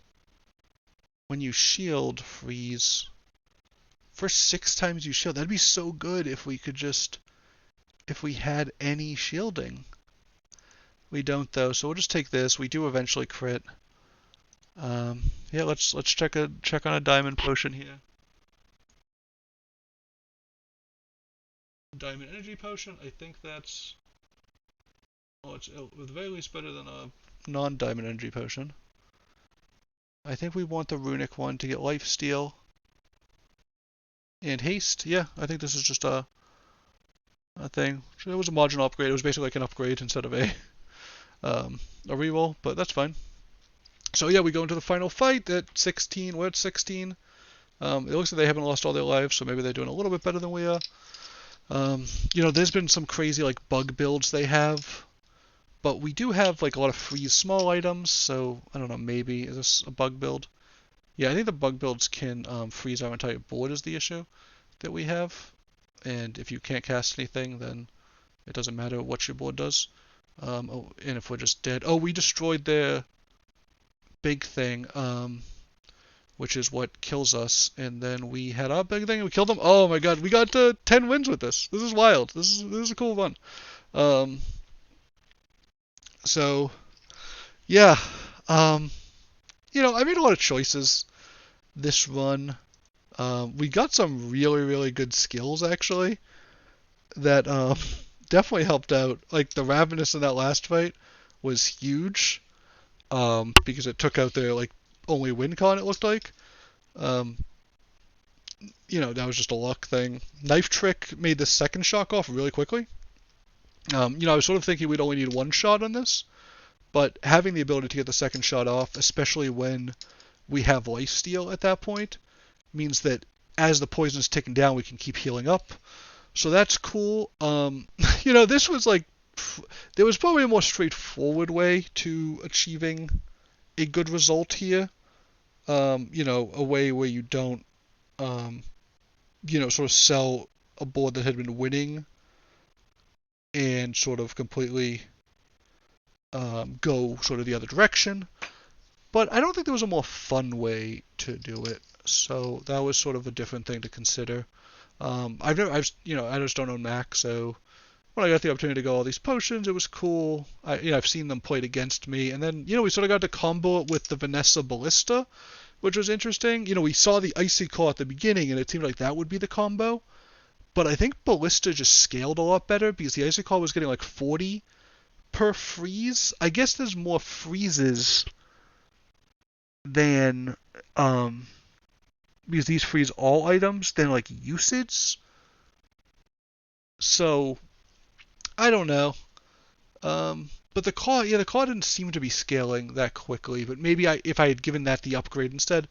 when you shield freeze, for 6 times you shield. That'd be so good if we could just, if we had any shielding. We don't though, so we'll just take this. We do eventually crit. Yeah, let's check on a diamond potion here. Diamond energy potion. I think that's, oh, it's at the very least better than a non-diamond energy potion. I think we want the runic one to get lifesteal and haste. Yeah, I think this is just a thing. It was a marginal upgrade. It was basically like an upgrade instead of a reroll, but that's fine. So yeah, we go into the final fight at 16. We're at 16. It looks like they haven't lost all their lives, so maybe they're doing a little bit better than we are. There's been some crazy like bug builds they have, but we do have like a lot of freeze small items, so I don't know, maybe is this a bug build? Yeah, I think the bug builds can freeze our entire board is the issue that we have, and if you can't cast anything, then it doesn't matter what your board does. And if we're just dead, oh, we destroyed their big thing, which is what kills us, and then we had our big thing and we killed them. Oh my god, we got 10 wins with this. This is wild. This is a cool one. So yeah, I made a lot of choices this run. We got some really, really good skills actually that definitely helped out. Like the Ravenous in that last fight was huge because it took out their like only win con it looked like. That was just a luck thing. Knife Trick made the second shot off really quickly. I was sort of thinking we'd only need one shot on this, but having the ability to get the second shot off, especially when we have lifesteal at that point, means that as the poison is ticking down, we can keep healing up. So that's cool. This was like, there was probably a more straightforward way to achieving a good result here. A way where you don't, sort of sell a board that had been winning and sort of completely go sort of the other direction. But I don't think there was a more fun way to do it. So that was sort of a different thing to consider. I just don't own Mac, so when I got the opportunity to go all these potions, it was cool. I've seen them played against me, and then we sort of got to combo it with the Vanessa Ballista, which was interesting. We saw the Icy Claw at the beginning, and it seemed like that would be the combo. But I think Ballista just scaled a lot better because the Icy Claw was getting like 40 per freeze. I guess there's more freezes than because these freeze all items than like usage. So I don't know. But the claw didn't seem to be scaling that quickly. But maybe if I had given that the upgrade instead.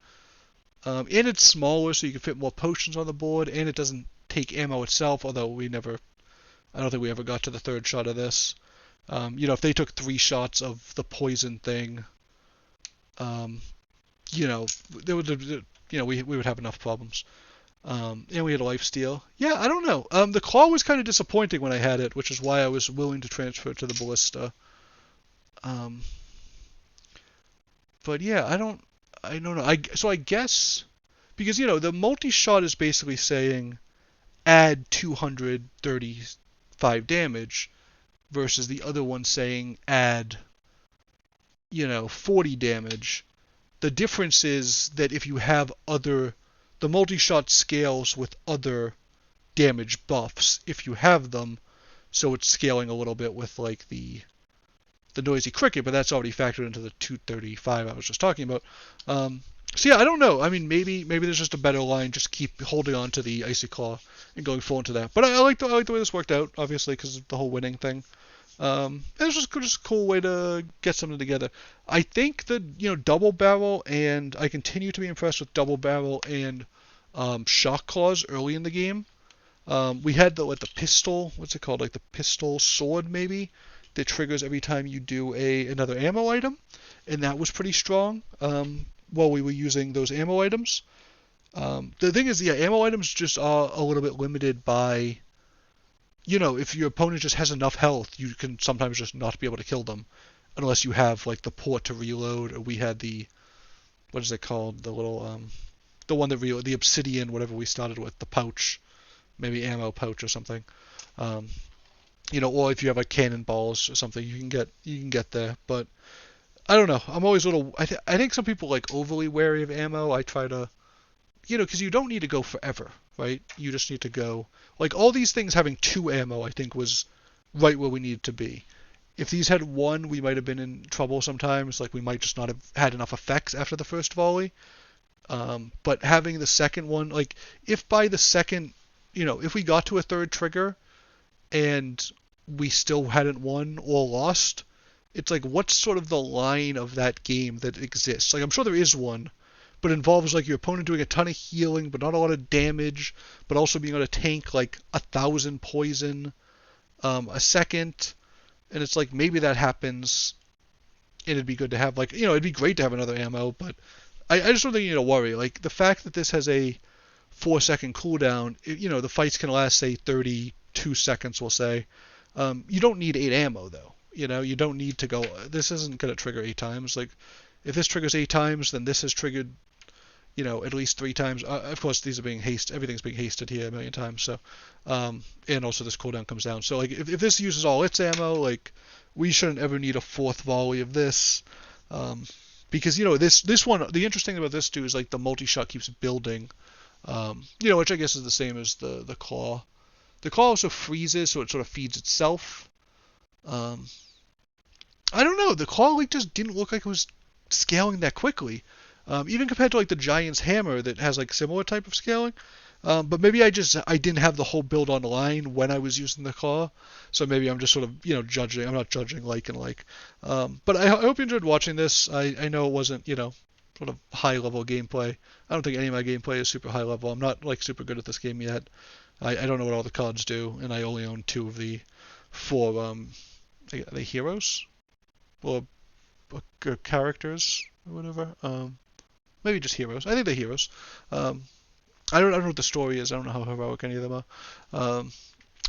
And it's smaller, so you can fit more potions on the board, and it doesn't take ammo itself. Although I don't think we ever got to the third shot of this. If they took 3 shots of the poison thing, there would, we would have enough problems. And we had a lifesteal. Yeah, I don't know. The claw was kind of disappointing when I had it, which is why I was willing to transfer it to the ballista. But yeah, I don't know. So I guess because the multi-shot is basically saying add 235 damage versus the other one saying add 40 damage. The difference is that if you have the multi-shot scales with other damage buffs if you have them, so it's scaling a little bit with like the noisy cricket, but that's already factored into the 235 I was just talking about. So yeah, I don't know. I mean, maybe there's just a better line. Just keep holding on to the Icy Claw and going full into that. But I like the way this worked out, obviously, because of the whole winning thing. It was just a cool way to get something together. I think that Double Barrel, and I continue to be impressed with Double Barrel and Shock Claws early in the game. We had the pistol, what's it called, like the pistol sword maybe, that triggers every time you do another ammo item, and that was pretty strong while we were using those ammo items. The thing is, ammo items just are a little bit limited by, if your opponent just has enough health, you can sometimes just not be able to kill them. unless you have like the port to reload, or we had the, what is it called, the little the one that reload, the obsidian, whatever we started with, the pouch, maybe ammo pouch or something. Um, or if you have like cannonballs or something, you can get there. But I don't know. I'm always a little. I think some people like overly wary of ammo. I try to, because you don't need to go forever, right? You just need to go. Like all these things having two ammo, I think was right where we needed to be. If these had one, we might have been in trouble sometimes. Like we might just not have had enough effects after the first volley. But having the second one, like if by the second, if we got to a third trigger and we still hadn't won or lost, it's like what's sort of the line of that game that exists? Like I'm sure there is one, but it involves like your opponent doing a ton of healing, but not a lot of damage, but also being able to tank like 1,000 poison a second, and it's like maybe that happens, and it'd be good to have like it'd be great to have another ammo, but I just don't think you need to worry. Like the fact that this has a 4 second cooldown, the fights can last say 32 seconds, we'll say. You don't need 8 ammo though. You don't need to go. This isn't gonna trigger 8 times. Like if this triggers 8 times, then this has triggered at least 3 times. Of course, these are being hasted. Everything's being hasted here a million times. So, and also this cooldown comes down. So like if this uses all its ammo, like we shouldn't ever need a fourth volley of this. Um, because this one, the interesting thing about this too is like the multi-shot keeps building. Which I guess is the same as the claw. The claw also freezes, so it sort of feeds itself. Um, I don't know. The claw like just didn't look like it was scaling that quickly, even compared to like the giant's hammer that has like similar type of scaling. But maybe I didn't have the whole build on the line when I was using the claw, so maybe I'm just sort of judging. I'm not judging like and like. But I hope you enjoyed watching this. I know it wasn't sort of high level gameplay. I don't think any of my gameplay is super high level. I'm not like super good at this game yet. I don't know what all the cards do, and I only own 2 of the 4 are they heroes or characters or whatever. Maybe just heroes. I think they're heroes. Um, I don't know what the story is. I don't know how heroic any of them are. Um,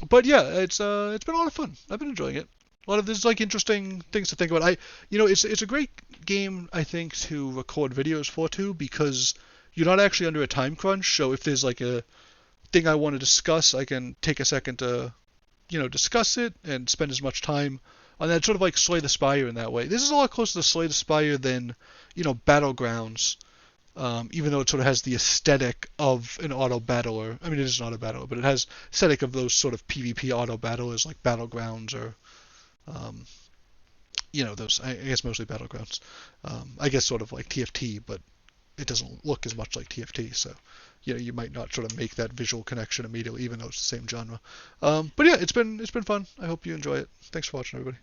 but yeah, it's been a lot of fun. I've been enjoying it. A lot of there's like interesting things to think about. It's a great game I think to record videos for too because you're not actually under a time crunch. So if there's like a thing I want to discuss, I can take a second to discuss it and spend as much time on that. Sort of like Slay the Spire in that way. This is a lot closer to Slay the Spire than Battlegrounds. Even though it sort of has the aesthetic of an auto battler. I mean, it is an auto battler, but it has aesthetic of those sort of PvP auto battlers like Battlegrounds or, um, those. I guess mostly Battlegrounds. I guess sort of like TFT, but it doesn't look as much like TFT. So, you might not sort of make that visual connection immediately, even though it's the same genre. But yeah, it's been fun. I hope you enjoy it. Thanks for watching, everybody.